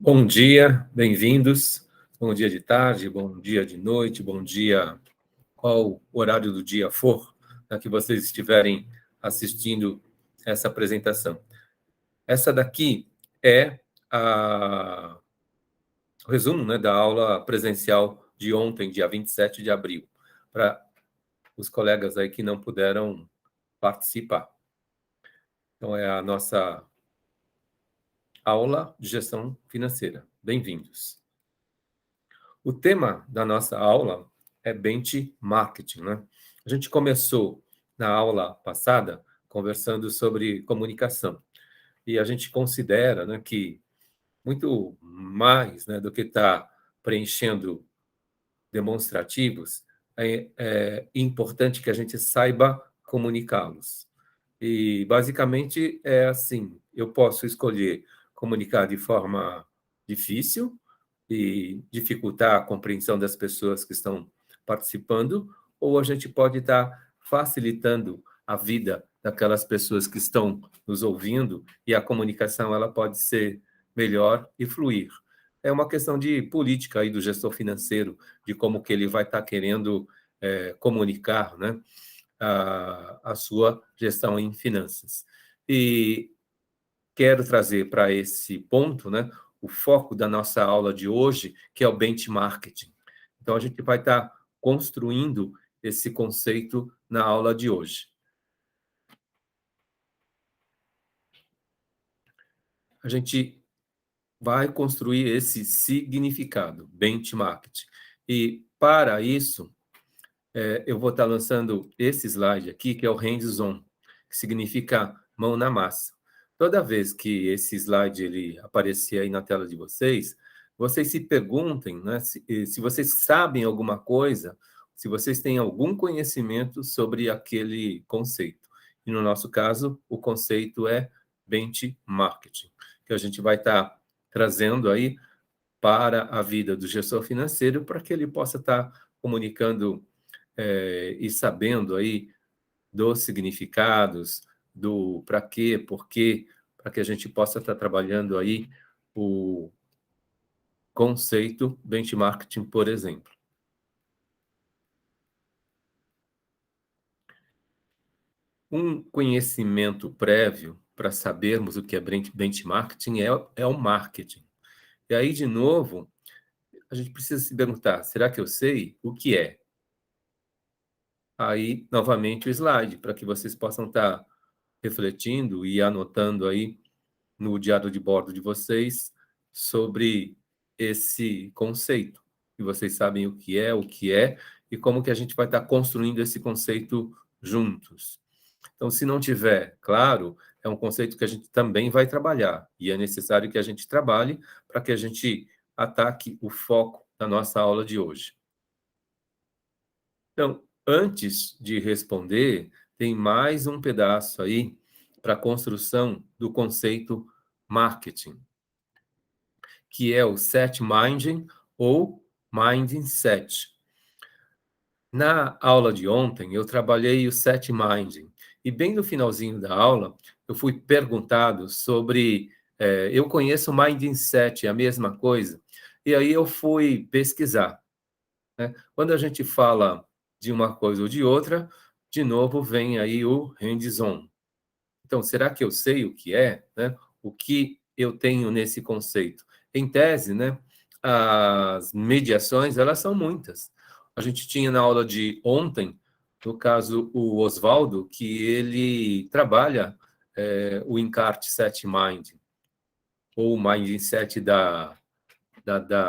Bom dia, bem-vindos. Bom dia de tarde, bom dia de noite, bom dia, qual horário do dia for, que vocês estiverem assistindo essa apresentação. Essa daqui é o resumo, da aula presencial de ontem, dia 27 de abril, para os colegas aí que não puderam participar. Então, é a nossa aula de gestão financeira. Bem-vindos. O tema da nossa aula é benchmarking, né? A gente começou na aula passada conversando sobre comunicação e a gente considera, que muito mais, do que estar preenchendo demonstrativos, é importante que a gente saiba comunicá-los. E basicamente é assim: eu posso escolher comunicar de forma difícil e dificultar a compreensão das pessoas que estão participando, ou a gente pode estar facilitando a vida daquelas pessoas que estão nos ouvindo e a comunicação ela pode ser melhor e fluir. É uma questão de política aí do gestor financeiro, de como que ele vai estar querendo comunicar, a sua gestão em finanças. E quero trazer para esse ponto, o foco da nossa aula de hoje, que é o benchmarking. Então, a gente vai estar construindo esse conceito na aula de hoje. A gente vai construir esse significado, benchmarking. E, para isso, eu vou estar lançando esse slide aqui, que é o hands-on, que significa mão na massa. Toda vez que esse slide ele aparecer aí na tela de vocês, vocês se perguntem, se vocês sabem alguma coisa, se vocês têm algum conhecimento sobre aquele conceito. E no nosso caso, o conceito é benchmarking, que a gente vai estar trazendo aí para a vida do gestor financeiro, para que ele possa estar comunicando e sabendo aí dos significados, do para quê, por quê, para que a gente possa estar trabalhando aí o conceito benchmarking, por exemplo. Um conhecimento prévio para sabermos o que é benchmarking é o marketing. E aí, de novo, a gente precisa se perguntar, será que eu sei o que é? Aí, novamente, o slide, para que vocês possam estar refletindo e anotando aí no diário de bordo de vocês sobre esse conceito. E vocês sabem o que é e como que a gente vai estar construindo esse conceito juntos. Então, se não tiver claro, é um conceito que a gente também vai trabalhar. E é necessário que a gente trabalhe para que a gente ataque o foco da nossa aula de hoje. Então, antes de responder, tem mais um pedaço aí para a construção do conceito marketing, que é o set minding ou mindset. Na aula de ontem, eu trabalhei o set minding, e bem no finalzinho da aula, eu fui perguntado sobre, eu conheço mindset, é a mesma coisa? E aí eu fui pesquisar. Quando a gente fala de uma coisa ou de outra, de novo vem aí o hands-on. Então, será que eu sei o que é? O que eu tenho nesse conceito? Em tese, as mediações, elas são muitas. A gente tinha na aula de ontem, no caso, o Oswaldo, que ele trabalha o encarte set mind, ou o mindset da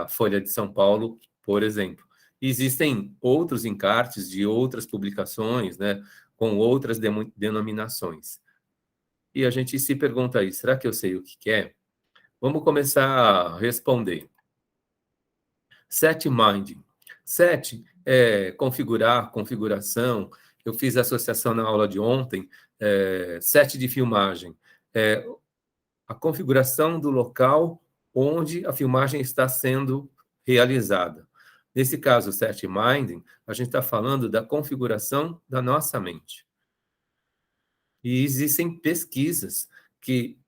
Folha de São Paulo, por exemplo. Existem outros encartes de outras publicações, com outras denominações. E a gente se pergunta aí, será que eu sei o que é? Vamos começar a responder. Set minding. Set é configurar, configuração. Eu fiz associação na aula de ontem. Set de filmagem. A configuração do local onde a filmagem está sendo realizada. Nesse caso, set minding, a gente está falando da configuração da nossa mente. E existem pesquisas que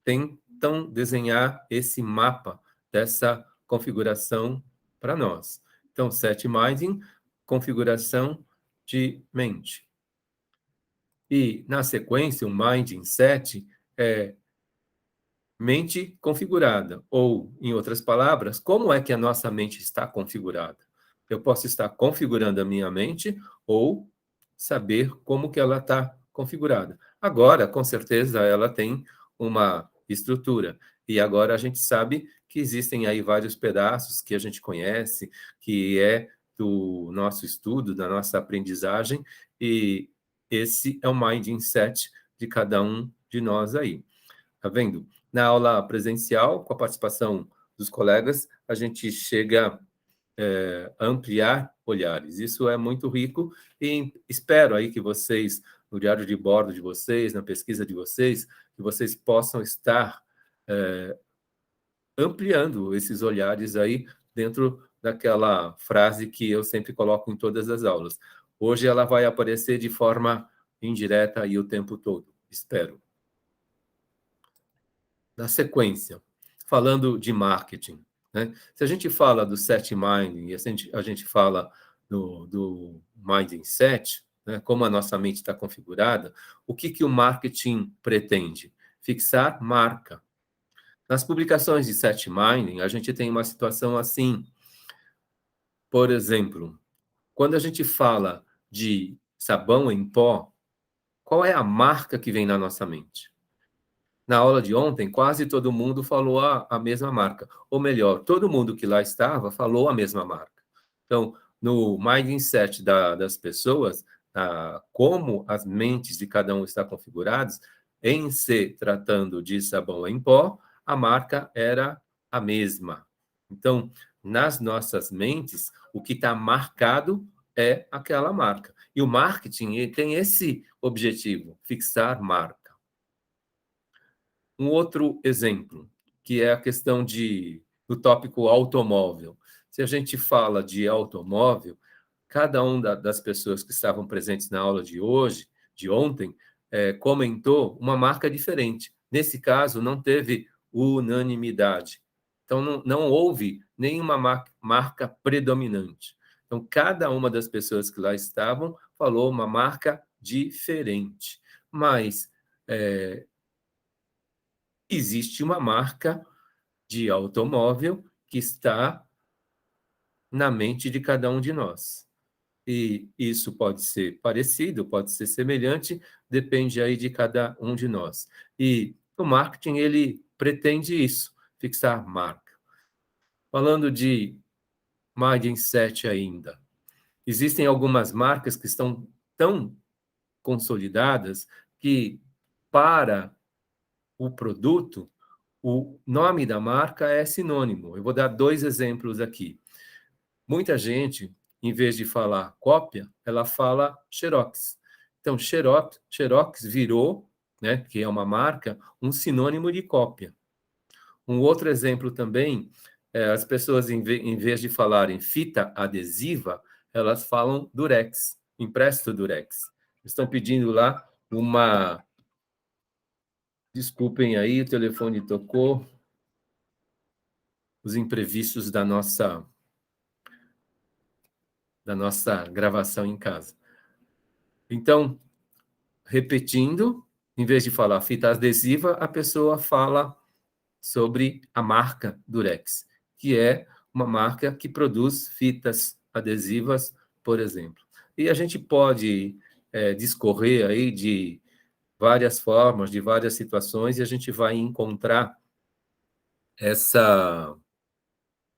tentam desenhar esse mapa dessa configuração para nós. Então, set minding, configuração de mente. E, na sequência, o minding set é mente configurada, ou, em outras palavras, como é que a nossa mente está configurada? Eu posso estar configurando a minha mente ou saber como que ela está configurada. Agora, com certeza, ela tem uma estrutura. E agora a gente sabe que existem aí vários pedaços que a gente conhece, que é do nosso estudo, da nossa aprendizagem, e esse é o mindset de cada um de nós aí. Tá vendo? Na aula presencial, com a participação dos colegas, a gente chega a ampliar olhares. Isso é muito rico e espero aí que vocês, no diário de bordo de vocês, na pesquisa de vocês, que vocês possam estar ampliando esses olhares aí dentro daquela frase que eu sempre coloco em todas as aulas. Hoje ela vai aparecer de forma indireta aí o tempo todo, espero. Na sequência, falando de marketing, né? Se a gente fala do set minding e a gente fala do mindset, né? Como a nossa mente está configurada, o que o marketing pretende? Fixar marca. Nas publicações de set minding, a gente tem uma situação assim. Por exemplo, quando a gente fala de sabão em pó, qual é a marca que vem na nossa mente? Na aula de ontem, quase todo mundo falou a mesma marca. Ou melhor, todo mundo que lá estava falou a mesma marca. Então, no mindset das pessoas, como as mentes de cada um estão configuradas, em se tratando de sabão em pó, a marca era a mesma. Então, nas nossas mentes, o que está marcado é aquela marca. E o marketing ele tem esse objetivo, fixar marca. Um outro exemplo, que é a questão do tópico automóvel. Se a gente fala de automóvel, cada uma das pessoas que estavam presentes na aula de hoje, de ontem, comentou uma marca diferente. Nesse caso, não teve unanimidade. Então, não houve nenhuma marca predominante. Então, cada uma das pessoas que lá estavam falou uma marca diferente. Mas existe uma marca de automóvel que está na mente de cada um de nós. E isso pode ser parecido, pode ser semelhante, depende aí de cada um de nós. E o marketing, ele pretende isso, fixar marca. Falando de mindset ainda, existem algumas marcas que estão tão consolidadas que, para o produto, o nome da marca é sinônimo. Eu vou dar 2 exemplos aqui. Muita gente, em vez de falar cópia, ela fala Xerox. Então, Xerox virou, né, que é uma marca, um sinônimo de cópia. Um outro exemplo também, as pessoas, em vez de falarem fita adesiva, elas falam Durex, empresto Durex. Estão pedindo lá uma... Desculpem aí, o telefone tocou. Os imprevistos da nossa gravação em casa. Então, repetindo, em vez de falar fita adesiva, a pessoa fala sobre a marca Durex, que é uma marca que produz fitas adesivas, por exemplo. E a gente pode discorrer aí de várias formas, de várias situações, e a gente vai encontrar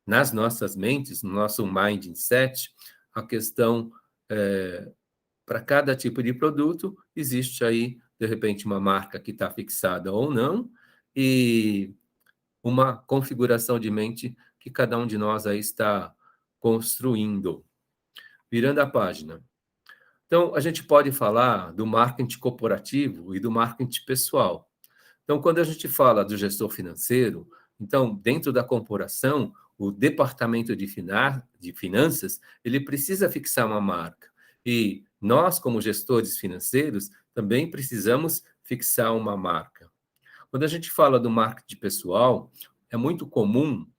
nas nossas mentes, no nosso mindset, a questão para cada tipo de produto, existe aí, de repente, uma marca que está fixada ou não, e uma configuração de mente que cada um de nós aí está construindo. Virando a página. Então, a gente pode falar do marketing corporativo e do marketing pessoal. Então, quando a gente fala do gestor financeiro, então, dentro da corporação, o departamento de finanças, ele precisa fixar uma marca. E nós, como gestores financeiros, também precisamos fixar uma marca. Quando a gente fala do marketing pessoal, é muito comum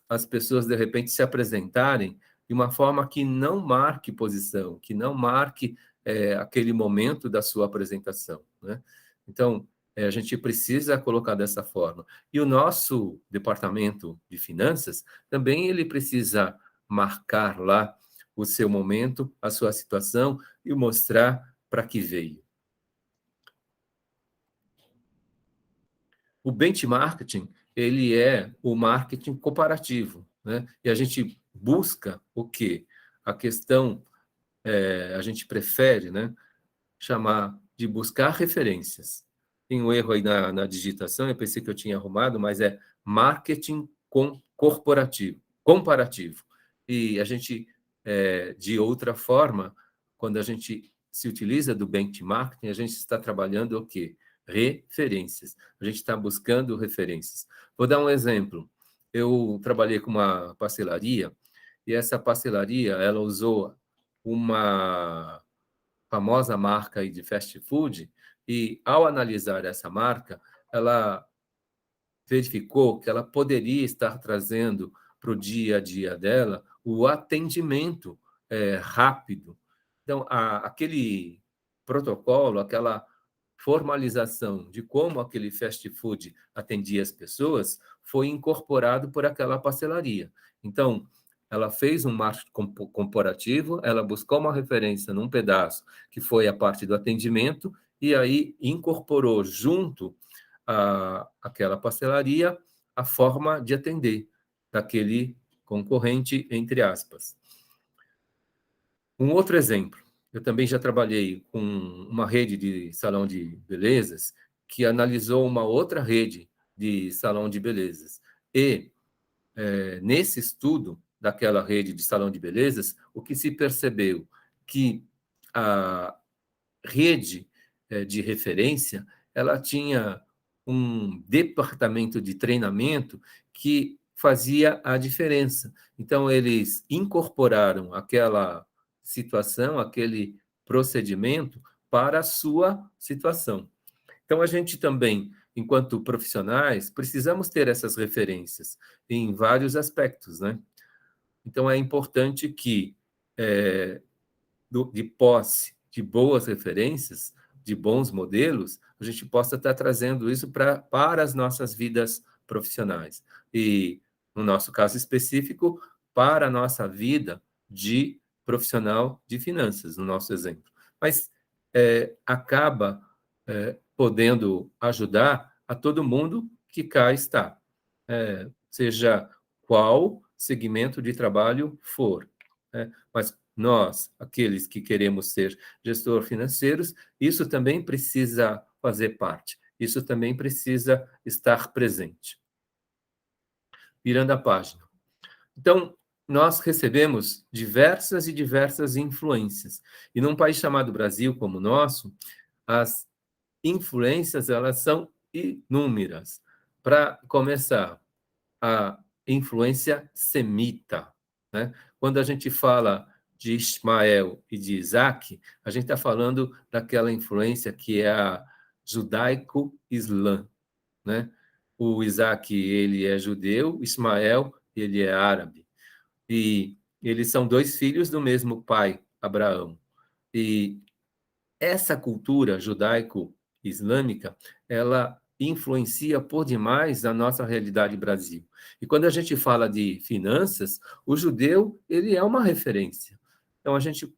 as pessoas, de repente, se apresentarem de uma forma que não marque posição, que não marque aquele momento da sua apresentação, né? Então, a gente precisa colocar dessa forma. E o nosso departamento de finanças também ele precisa marcar lá o seu momento, a sua situação e mostrar para que veio. O benchmarking, ele é o marketing comparativo, né? E a gente busca o quê? A questão, a gente prefere, né, chamar de buscar referências. Tem um erro aí na digitação, eu pensei que eu tinha arrumado, mas é marketing corporativo, comparativo. E a gente, de outra forma, quando a gente se utiliza do benchmarking, a gente está trabalhando o quê? Referências. A gente está buscando referências. Vou dar um exemplo. Eu trabalhei com uma pastelaria e essa pastelaria, ela usou uma famosa marca aí de fast food, e ao analisar essa marca, ela verificou que ela poderia estar trazendo para o dia a dia dela o atendimento rápido. Então, aquele protocolo, aquela formalização de como aquele fast food atendia as pessoas foi incorporado por aquela pastelaria. Então, ela fez um marketing comparativo, ela buscou uma referência num pedaço que foi a parte do atendimento e aí incorporou junto aquela pastelaria a forma de atender daquele concorrente, entre aspas. Um outro exemplo, eu também já trabalhei com uma rede de salão de belezas que analisou uma outra rede de salão de belezas. E, nesse estudo daquela rede de salão de belezas, o que se percebeu que a rede de referência, ela tinha um departamento de treinamento que fazia a diferença. Então, eles incorporaram aquela situação, aquele procedimento para a sua situação. Então, a gente também, enquanto profissionais, precisamos ter essas referências em vários aspectos, né? Então, é importante que, de posse de boas referências, de bons modelos, a gente possa estar trazendo isso para as nossas vidas profissionais. E, no nosso caso específico, para a nossa vida de profissional de finanças, no nosso exemplo. Mas acaba podendo ajudar a todo mundo que cá está, seja qual segmento de trabalho for. Mas nós, aqueles que queremos ser gestor financeiros, isso também precisa fazer parte, isso também precisa estar presente. Virando a página. Então, nós recebemos diversas e diversas influências. E num país chamado Brasil como o nosso, as influências elas são inúmeras. Para começar, a influência semita, né? Quando a gente fala de Ismael e de Isaac, a gente está falando daquela influência que é a judaico-islã, né? O Isaac, ele é judeu, Ismael, ele é árabe. E eles são dois filhos do mesmo pai, Abraão. E essa cultura judaico-islâmica, ela influencia por demais a nossa realidade Brasil. E quando a gente fala de finanças, o judeu, ele é uma referência. Então, a gente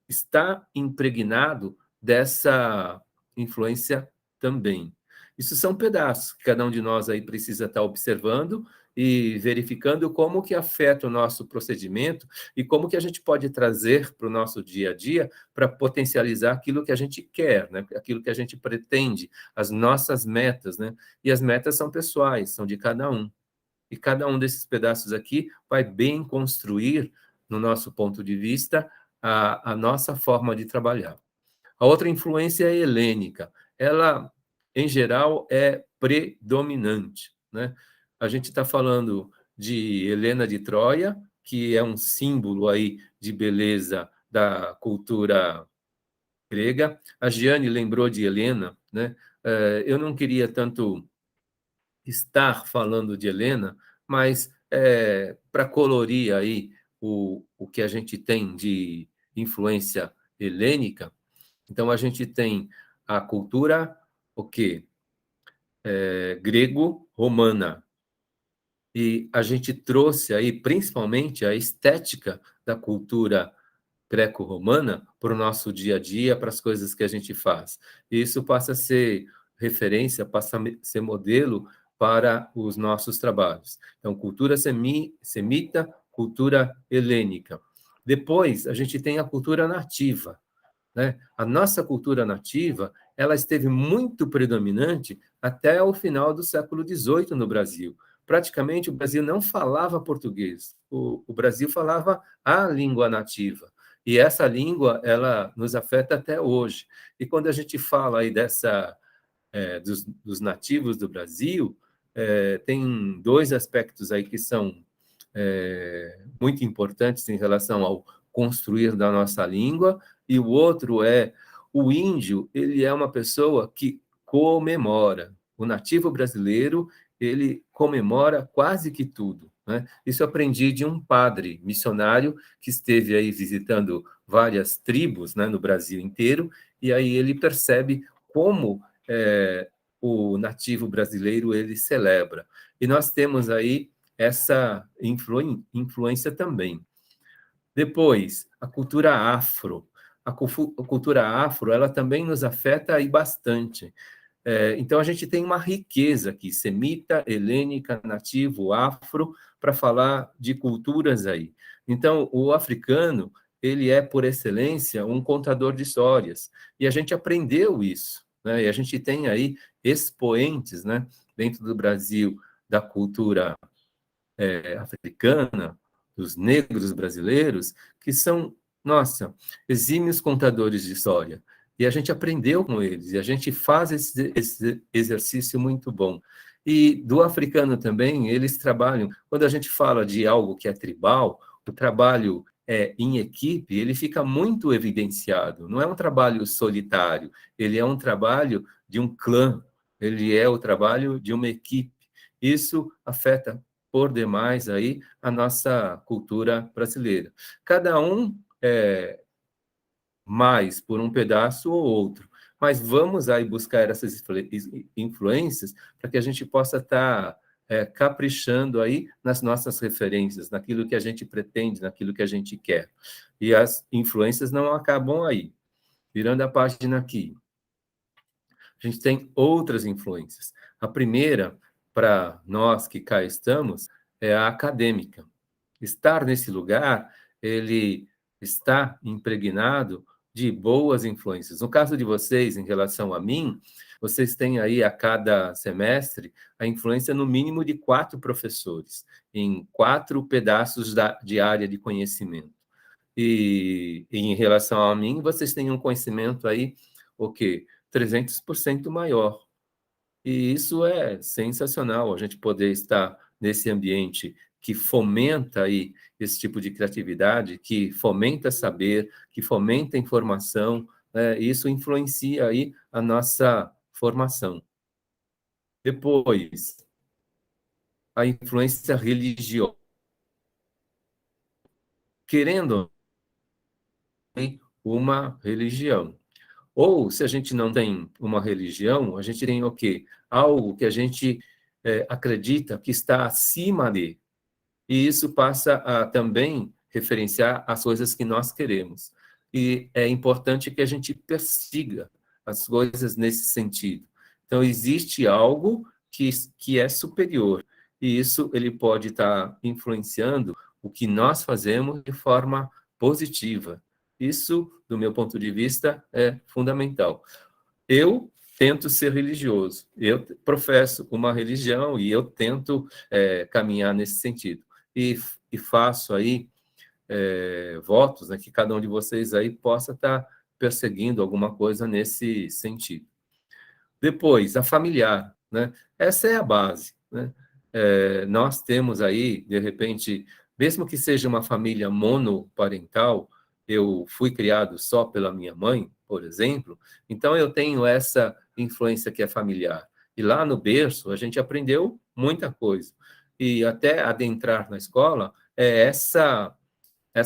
está impregnado dessa influência também. Isso são pedaços que cada um de nós aí precisa estar observando e verificando como que afeta o nosso procedimento e como que a gente pode trazer para o nosso dia a dia para potencializar aquilo que a gente quer, né? Aquilo que a gente pretende, as nossas metas, né? E as metas são pessoais, são de cada um. E cada um desses pedaços aqui vai bem construir, no nosso ponto de vista, a nossa forma de trabalhar. A outra influência é helênica. Ela, em geral, é predominante, né? A gente está falando de Helena de Troia, que é um símbolo aí de beleza da cultura grega. A Giane lembrou de Helena, né? Eu não queria tanto estar falando de Helena, mas para colorir aí o que a gente tem de influência helênica, então a gente tem a cultura, o quê? Grego-romana. E a gente trouxe aí, principalmente, a estética da cultura greco-romana para o nosso dia a dia, para as coisas que a gente faz. E isso passa a ser referência, passa a ser modelo para os nossos trabalhos. Então, cultura semita, cultura helênica. Depois, a gente tem a cultura nativa, né? A nossa cultura nativa, ela esteve muito predominante até o final do século XVIII no Brasil. Praticamente, o Brasil não falava português. O Brasil falava a língua nativa. E essa língua, ela nos afeta até hoje. E quando a gente fala aí dos nativos do Brasil, tem dois aspectos aí que são muito importantes em relação ao construir da nossa língua, e o outro o índio, ele é uma pessoa que comemora. O nativo brasileiro, ele comemora quase que tudo, né? Isso eu aprendi de um padre missionário que esteve aí visitando várias tribos, né, no Brasil inteiro, e aí ele percebe como o nativo brasileiro ele celebra. E nós temos aí essa influência também. Depois, a cultura afro. A cultura afro, ela também nos afeta aí bastante. Então, a gente tem uma riqueza aqui, semita, helênica, nativo, afro, para falar de culturas aí. Então, o africano, ele é, por excelência, um contador de histórias. E a gente aprendeu isso, né? E a gente tem aí expoentes, né, dentro do Brasil, da cultura africana, dos negros brasileiros, que são, nossa, exímios contadores de história. E a gente aprendeu com eles, e a gente faz esse exercício muito bom. E do africano também, eles trabalham, quando a gente fala de algo que é tribal, o trabalho em equipe, ele fica muito evidenciado. Não é um trabalho solitário, ele é um trabalho de um clã, ele é o trabalho de uma equipe. Isso afeta por demais aí a nossa cultura brasileira. Cada um mais por um pedaço ou outro, mas vamos aí buscar essas influências para que a gente possa estar caprichando aí nas nossas referências, naquilo que a gente pretende, naquilo que a gente quer. E as influências não acabam aí. Virando a página aqui, a gente tem outras influências. A primeira, para nós que cá estamos, é a acadêmica. Estar nesse lugar, ele está impregnado de boas influências. No caso de vocês, em relação a mim, vocês têm aí a cada semestre a influência no mínimo de 4 professores, em 4 pedaços de área de conhecimento. E em relação a mim, vocês têm um conhecimento aí, o quê? 300% maior. E isso é sensacional, a gente poder estar nesse ambiente que fomenta aí esse tipo de criatividade, que fomenta saber, que fomenta informação, né? Isso influencia aí a nossa formação. Depois, a influência religiosa. Querendo uma religião. Ou, se a gente não tem uma religião, a gente tem o quê? Algo que a gente acredita que está acima de. E isso passa a também referenciar as coisas que nós queremos. E é importante que a gente persiga as coisas nesse sentido. Então, existe algo que é superior. E isso ele pode estar influenciando o que nós fazemos de forma positiva. Isso, do meu ponto de vista, é fundamental. Eu tento ser religioso, eu professo uma religião e eu tento caminhar nesse sentido. E faço aí votos, né, que cada um de vocês aí possa estar perseguindo alguma coisa nesse sentido. Depois, a familiar, né? Essa é a base, né? Nós temos aí, de repente, mesmo que seja uma família monoparental, eu fui criado só pela minha mãe, por exemplo, então eu tenho essa influência que é familiar. E lá no berço, a gente aprendeu muita coisa. e até adentrar na escola, é essa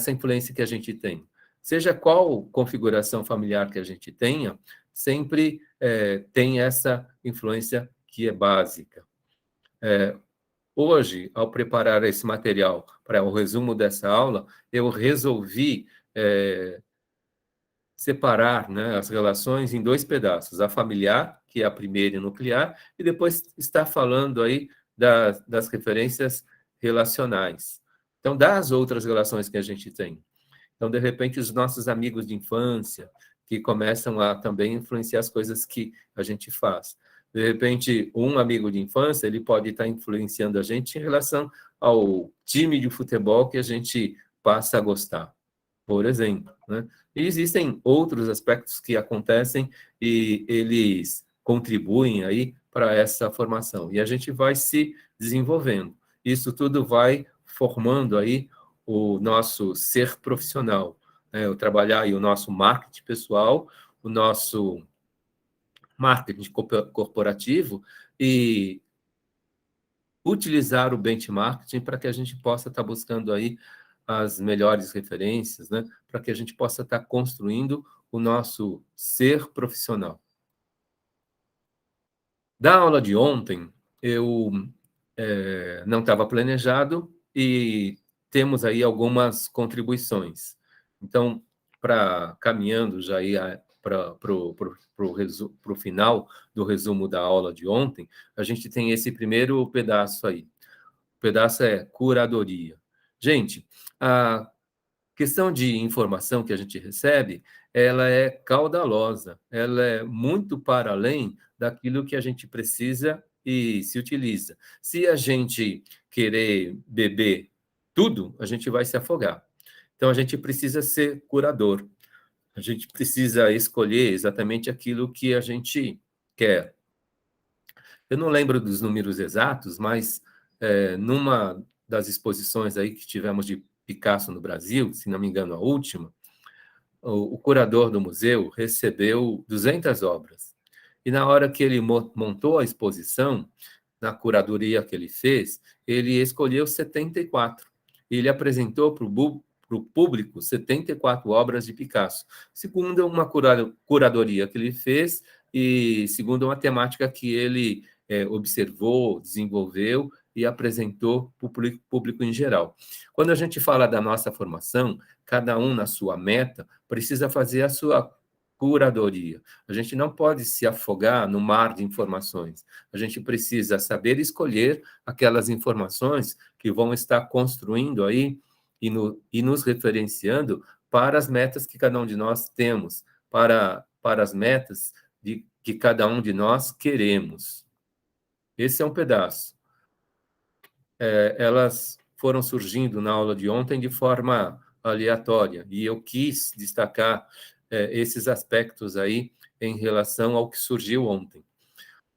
influência que a gente tem. Seja qual configuração familiar que a gente tenha, sempre tem essa influência que é básica. Hoje, ao preparar esse material para o resumo dessa aula, eu resolvi separar, né, as relações em dois pedaços: a familiar, que é a primeira e nuclear, e depois está falando aí das referências relacionais. Então, das outras relações que a gente tem. Então, de repente, os nossos amigos de infância, que começam a também influenciar as coisas que a gente faz. De repente, um amigo de infância, ele pode estar influenciando a gente em relação ao time de futebol que a gente passa a gostar, por exemplo, né? E existem outros aspectos que acontecem e eles contribuem aí para essa formação. E a gente vai se desenvolvendo. Isso tudo vai formando aí o nosso ser profissional, né? O trabalhar aí o nosso marketing pessoal, o nosso marketing corporativo e utilizar o benchmarking para que a gente possa estar buscando aí as melhores referências, né? Para que a gente possa estar construindo o nosso ser profissional. Da aula de ontem, eu não estava planejado e temos aí algumas contribuições. Então, caminhando já aí para o final do resumo da aula de ontem, a gente tem esse primeiro pedaço aí. O pedaço é curadoria. Gente, a questão de informação que a gente recebe, ela é caudalosa, ela é muito para além daquilo que a gente precisa e se utiliza. Se a gente querer beber tudo, a gente vai se afogar. Então, a gente precisa ser curador. A gente precisa escolher exatamente aquilo que a gente quer. Eu não lembro dos números exatos, mas numa das exposições aí que tivemos de Picasso no Brasil, se não me engano, a última, o curador do museu recebeu 200 obras. E na hora que ele montou a exposição, na curadoria que ele fez, ele escolheu 74. Ele apresentou para o público 74 obras de Picasso, segundo uma curadoria que ele fez e segundo uma temática que ele observou, desenvolveu e apresentou para o público em geral. Quando a gente fala da nossa formação, cada um na sua meta precisa fazer a sua curadoria. A gente não pode se afogar no mar de informações. A gente precisa saber escolher aquelas informações que vão estar construindo aí e nos referenciando para as metas que cada um de nós temos, para as metas que cada um de nós queremos. Esse é um pedaço. Elas foram surgindo na aula de ontem de forma aleatória, e eu quis destacar esses aspectos aí em relação ao que surgiu ontem.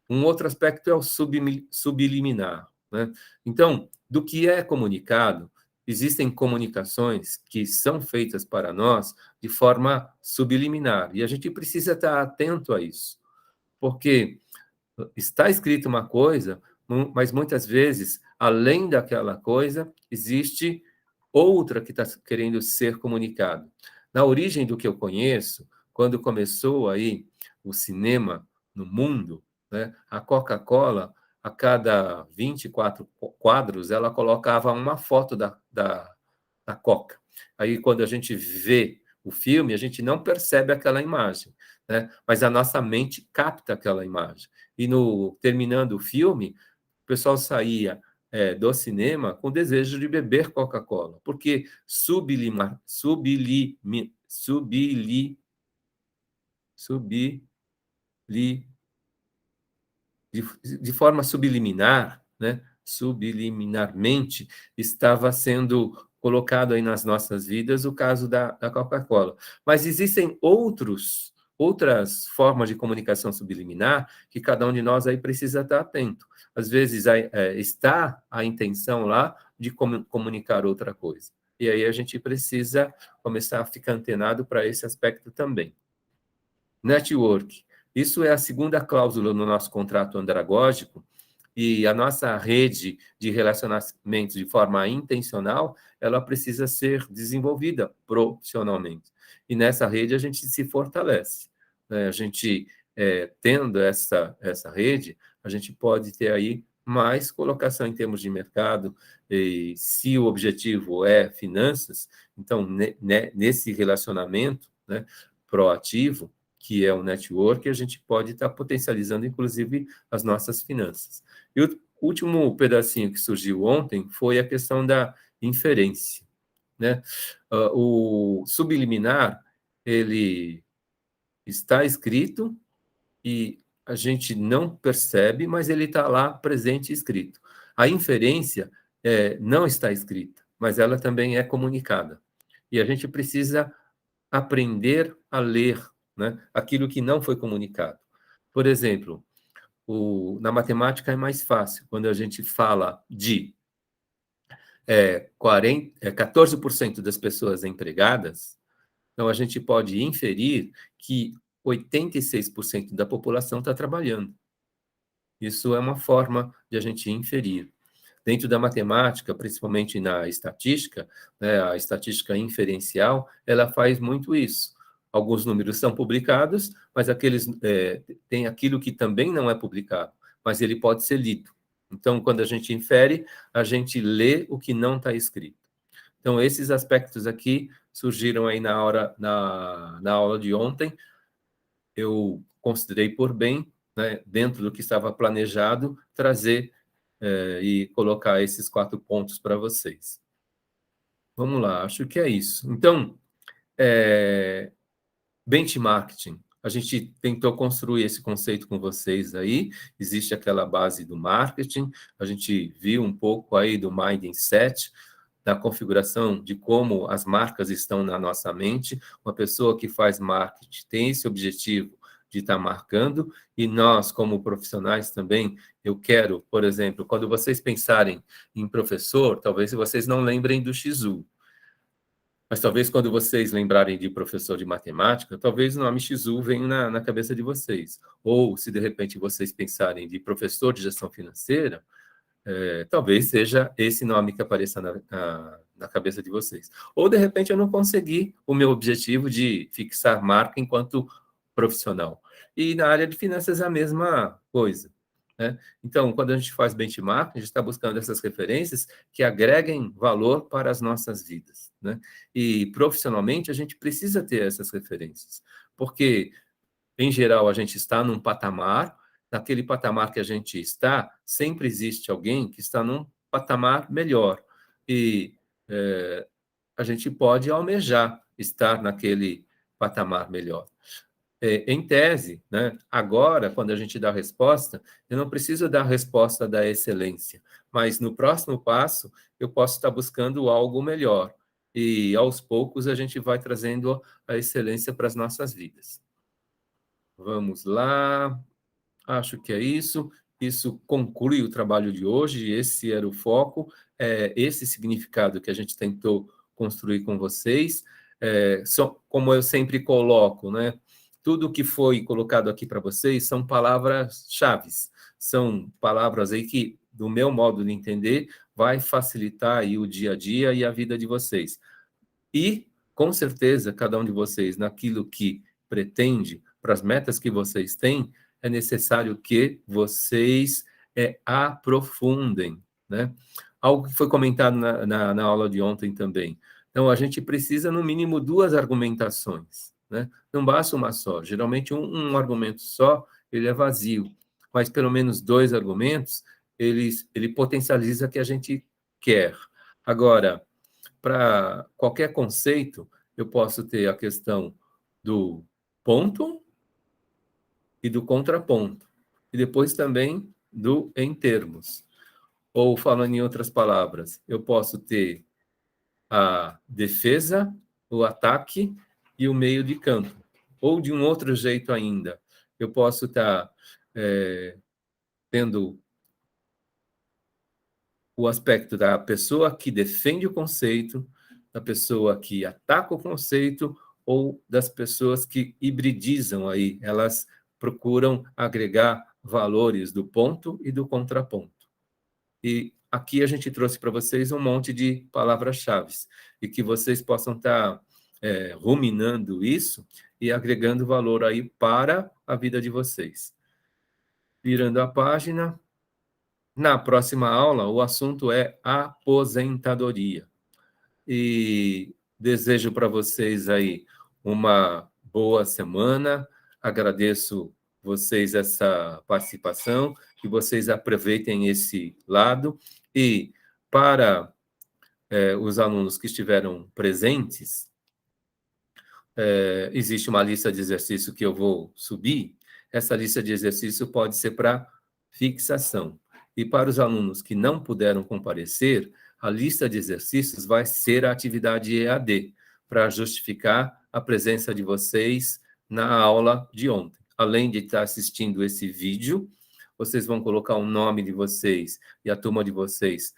Um outro aspecto é o subliminar, né? Então, do que é comunicado, existem comunicações que são feitas para nós de forma subliminar, e a gente precisa estar atento a isso, porque está escrito uma coisa, mas muitas vezes, além daquela coisa, existe outra que está querendo ser comunicado. Na origem do que eu conheço, quando começou aí o cinema no mundo, né, a Coca-Cola, a cada 24 quadros, ela colocava uma foto da Coca. Aí, quando a gente vê o filme, a gente não percebe aquela imagem, né? Mas a nossa mente capta aquela imagem. E terminando o filme, o pessoal saía do cinema com desejo de beber Coca-Cola, porque de forma subliminar, né, subliminarmente, estava sendo colocado aí nas nossas vidas o caso da Coca-Cola. Mas existem outras formas de comunicação subliminar que cada um de nós aí precisa estar atento. Às vezes está a intenção lá de comunicar outra coisa. E aí a gente precisa começar a ficar antenado para esse aspecto também. Network. Isso é a segunda cláusula no nosso contrato andragógico, E a nossa rede de relacionamentos de forma intencional, ela precisa ser desenvolvida profissionalmente. E nessa rede a gente se fortalece, né? A gente, tendo essa rede, a gente pode ter aí mais colocação em termos de mercado, e se o objetivo é finanças, então, nesse relacionamento, né, proativo, que é o network, a gente pode estar potencializando, inclusive, as nossas finanças. E o último pedacinho que surgiu ontem foi a questão da inferência, né? O subliminar, ele está escrito e a gente não percebe, mas ele está lá presente e escrito. A inferência não está escrita, mas ela também é comunicada. E a gente precisa aprender a ler, né, aquilo que não foi comunicado. Por exemplo, na matemática é mais fácil, quando a gente fala de 14% das pessoas empregadas, então a gente pode inferir que 86% da população está trabalhando. Isso é uma forma de a gente inferir. Dentro da matemática, principalmente na estatística, né, a estatística inferencial, ela faz muito isso. Alguns números são publicados, mas tem aquilo que também não é publicado, mas ele pode ser lido. Então, quando a gente infere, a gente lê o que não está escrito. Então, esses aspectos aqui surgiram aí na aula de ontem. Eu considerei por bem, né, dentro do que estava planejado, trazer e colocar esses 4 pontos para vocês. Vamos lá, acho que é isso. Então, benchmarking. A gente tentou construir esse conceito com vocês aí. Existe aquela base do marketing, a gente viu um pouco aí do mindset, da configuração de como as marcas estão na nossa mente. Uma pessoa que faz marketing tem esse objetivo de estar marcando, e nós, como profissionais também, eu quero, por exemplo, quando vocês pensarem em professor, talvez vocês não lembrem do Shizu, mas talvez quando vocês lembrarem de professor de matemática, talvez o nome Shizu venha na cabeça de vocês. Ou, se de repente vocês pensarem de professor de gestão financeira, talvez seja esse nome que apareça na cabeça de vocês. Ou, de repente, eu não consegui o meu objetivo de fixar marca enquanto profissional. E na área de finanças é a mesma coisa, né? Então, quando a gente faz benchmark, a gente está buscando essas referências que agreguem valor para as nossas vidas, né? E profissionalmente, a gente precisa ter essas referências, porque em geral, a gente está num patamar, naquele patamar que a gente está, sempre existe alguém que está num patamar melhor. E a gente pode almejar estar naquele patamar melhor. Em tese, né, agora, quando a gente dá a resposta, eu não preciso dar a resposta da excelência, mas no próximo passo, eu posso estar buscando algo melhor. E, aos poucos, a gente vai trazendo a excelência para as nossas vidas. Vamos lá. Acho que é isso. Isso conclui o trabalho de hoje. Esse era o foco, esse significado que a gente tentou construir com vocês. Como eu sempre coloco, né? Tudo que foi colocado aqui para vocês são palavras-chave, são palavras aí que, do meu modo de entender, vai facilitar aí o dia a dia e a vida de vocês. E, com certeza, cada um de vocês, naquilo que pretende, para as metas que vocês têm, é necessário que vocês aprofundem, né? Algo que foi comentado na aula de ontem também. Então, a gente precisa, no mínimo, 2 argumentações, né? Não basta uma só. Geralmente, um argumento só, ele é vazio. Mas, pelo menos, 2 argumentos, ele potencializa o que a gente quer. Agora, para qualquer conceito, eu posso ter a questão do ponto e do contraponto. E depois também do em termos. Ou, falando em outras palavras, eu posso ter a defesa, o ataque e o meio de campo. Ou, de um outro jeito ainda, eu posso estar tendo o aspecto da pessoa que defende o conceito, da pessoa que ataca o conceito, ou das pessoas que hibridizam aí, elas procuram agregar valores do ponto e do contraponto. E aqui a gente trouxe para vocês um monte de palavras-chave, e que vocês possam estar ruminando isso e agregando valor aí para a vida de vocês. Virando a página, na próxima aula, o assunto é aposentadoria. E desejo para vocês aí uma boa semana. Agradeço vocês essa participação, que vocês aproveitem esse lado. E para os alunos que estiveram presentes, existe uma lista de exercício que eu vou subir. Essa lista de exercício pode ser para fixação. E para os alunos que não puderam comparecer, a lista de exercícios vai ser a atividade EAD, para justificar a presença de vocês na aula de ontem. Além de estar assistindo esse vídeo, vocês vão colocar o nome de vocês e a turma de vocês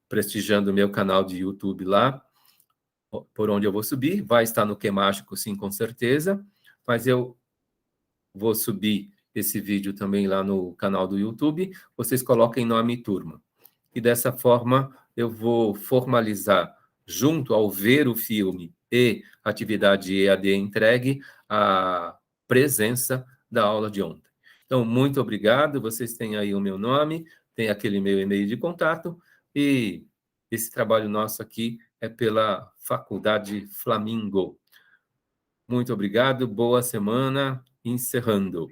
prestigiando o meu canal de YouTube lá, por onde eu vou subir. Vai estar no Que Mágico, sim, com certeza, mas eu vou subir esse vídeo também lá no canal do YouTube. Vocês coloquem nome e turma. E dessa forma, eu vou formalizar, junto ao ver o filme e atividade EAD entregue, a presença da aula de ontem. Então, muito obrigado. Vocês têm aí o meu nome, tem aquele meu e-mail de contato, e esse trabalho nosso aqui é pela Faculdade Flamingo. Muito obrigado, boa semana, encerrando.